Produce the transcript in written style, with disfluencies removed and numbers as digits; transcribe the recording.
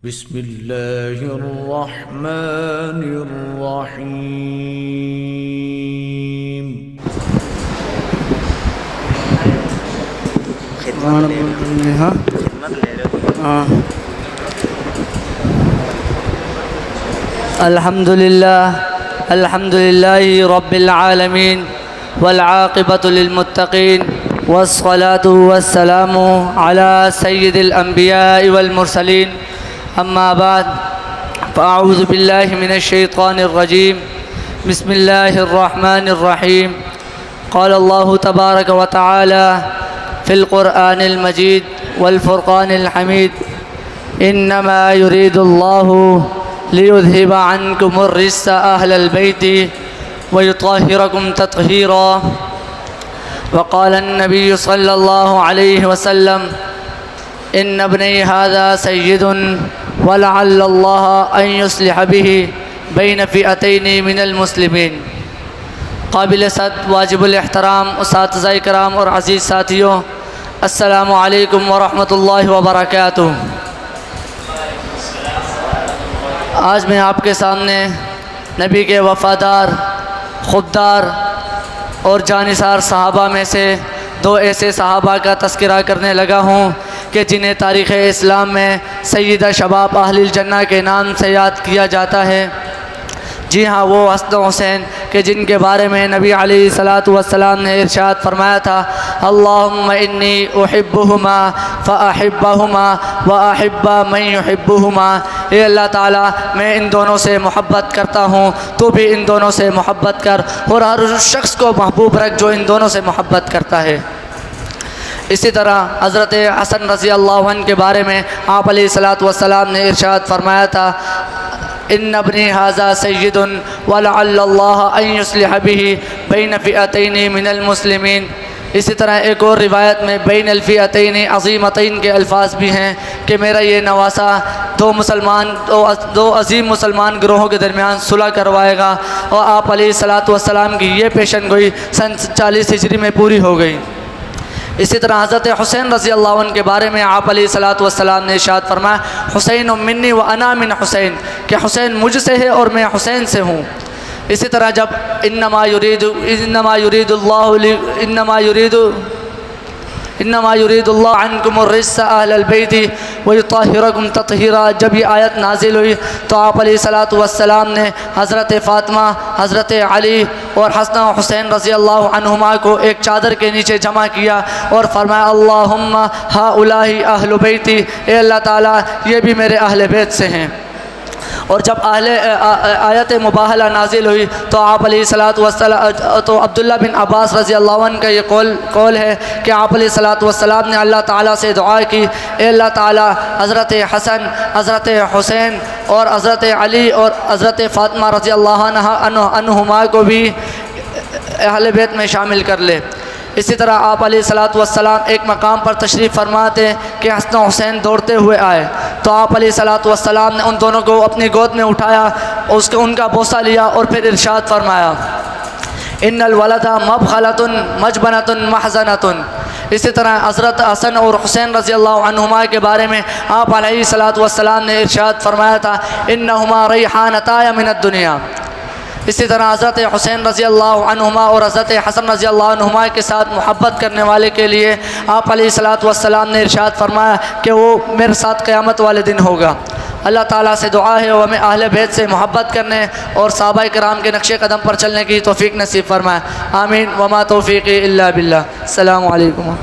بسم الله الرحمن الرحيم. الحمد لله رب العالمين والعاقبة للمتقين والصلاة والسلام على سيد الأنبياء والمرسلين. أما بعد فأعوذ بالله من الشيطان الرجيم. بسم الله الرحمن الرحيم. قال الله تبارك وتعالى في القرآن المجيد والفرقان الحميد: إنما يريد الله ليذهب عنكم الرجس أهل البيت ويطهركم تطهيرا. وقال النبي صلى الله عليه وسلم: إن ابني هذا سيد ولعل الله أن يصلح به بين فئتين من المسلمين. قابل صد واجب الاحترام اساتذہ کرام اور عزیز ساتھیوں، السلام علیکم ورحمۃ اللہ وبرکاتہ. آج میں آپ کے سامنے نبی کے وفادار، خوددار اور جانثار صحابہ میں سے دو ایسے صحابہ کا تذکرہ کرنے لگا ہوں کہ جنہیں تاریخ اسلام میں سیدہ شباب اہل الجنہ کے نام سے یاد کیا جاتا ہے. جی ہاں، وہ حسن و حسین کہ جن کے بارے میں نبی علیہ الصلاۃ والسلام نے ارشاد فرمایا تھا: اللہم انی احبہما فاحبہما واحب من یحبہما. اے اللہ تعالیٰ، میں ان دونوں سے محبت کرتا ہوں، تو بھی ان دونوں سے محبت کر، اور ہر اس شخص کو محبوب رکھ جو ان دونوں سے محبت کرتا ہے. اسی طرح حضرت حسن رضی اللہ عنہ کے بارے میں آپ علیہ الصلاۃ والسلام نے ارشاد فرمایا تھا: ان ابنی ھذا سید ولعل اللہ ان یصلح به بین فئتین من المسلمین. اسی طرح ایک اور روایت میں بین الفئتین عظیمتین کے الفاظ بھی ہیں کہ میرا یہ نواسہ دو عظیم مسلمان گروہوں کے درمیان صلح کروائے گا. اور آپ علیہ الصلاۃ والسلام کی یہ پیشن گوئی سن 40 ہجری میں پوری ہو گئی. اسی طرح حضرت حسین رضی اللہ عنہ کے بارے میں آپ علیہ الصلاۃ والسلام نے ارشاد فرمایا: حسین منی و انا من حسین، کہ حسین مجھ سے ہے اور میں حسین سے ہوں. اسی طرح جب انما یرید اللہ عنکم الرجس اہل البیت ویطہرکم تطہیرا، جب یہ آیت نازل ہوئی تو آپ علیہ الصلاۃ والسلام نے حضرت فاطمہ، حضرت علی اور حسن و حسین رضی اللہ عنہما کو ایک چادر کے نیچے جمع کیا اور فرمایا: اللہم ہؤلاء اہل بیتی، اے اللہ تعالیٰ یہ بھی میرے اہل بیت سے ہیں. اور جب آیت مباہلہ نازل ہوئی تو آپ علیہ الصلاۃ والسلام تو عبداللہ بن عباس رضی اللہ عنہ کا یہ قول ہے کہ آپ علیہ الصلاۃ والسلام نے اللہ تعالیٰ سے دعا کی: اے اللہ تعالیٰ، حضرت حسن، حضرت حسین اور حضرت علی اور حضرت فاطمہ رضی اللہ عنہما کو بھی اہل بیت میں شامل کر لے. اسی طرح آپ علیہ الصلاۃ والسلام ایک مقام پر تشریف فرماتے کہ حسن و حسین دوڑتے ہوئے آئے تو آپ علیہ الصلاۃ والسلام نے ان دونوں کو اپنی گود میں اٹھایا، ان کا بوسہ لیا اور پھر ارشاد فرمایا: ان الولد مبخلۃ مجبنۃ محزنۃ. اسی طرح حضرت حسن اور حسین رضی اللہ عنہما کے بارے میں آپ علیہ الصلاۃ والسلام نے ارشاد فرمایا تھا: انہما ریحانتای من الدنیا. اسی طرح حضرت حسین رضی اللہ عنہما اور حضرت حسن رضی اللہ عنہما کے ساتھ محبت کرنے والے کے لیے آپ علیہ الصلاۃ والسلام نے ارشاد فرمایا کہ وہ میرے ساتھ قیامت والے دن ہوگا. اللہ تعالیٰ سے دعا ہے وہ ہمیں اہل بیت سے محبت کرنے اور صحابہ کرام کے نقش قدم پر چلنے کی توفیق نصیب فرمائے. آمین. وما توفیقی الا باللہ. السلام علیکم.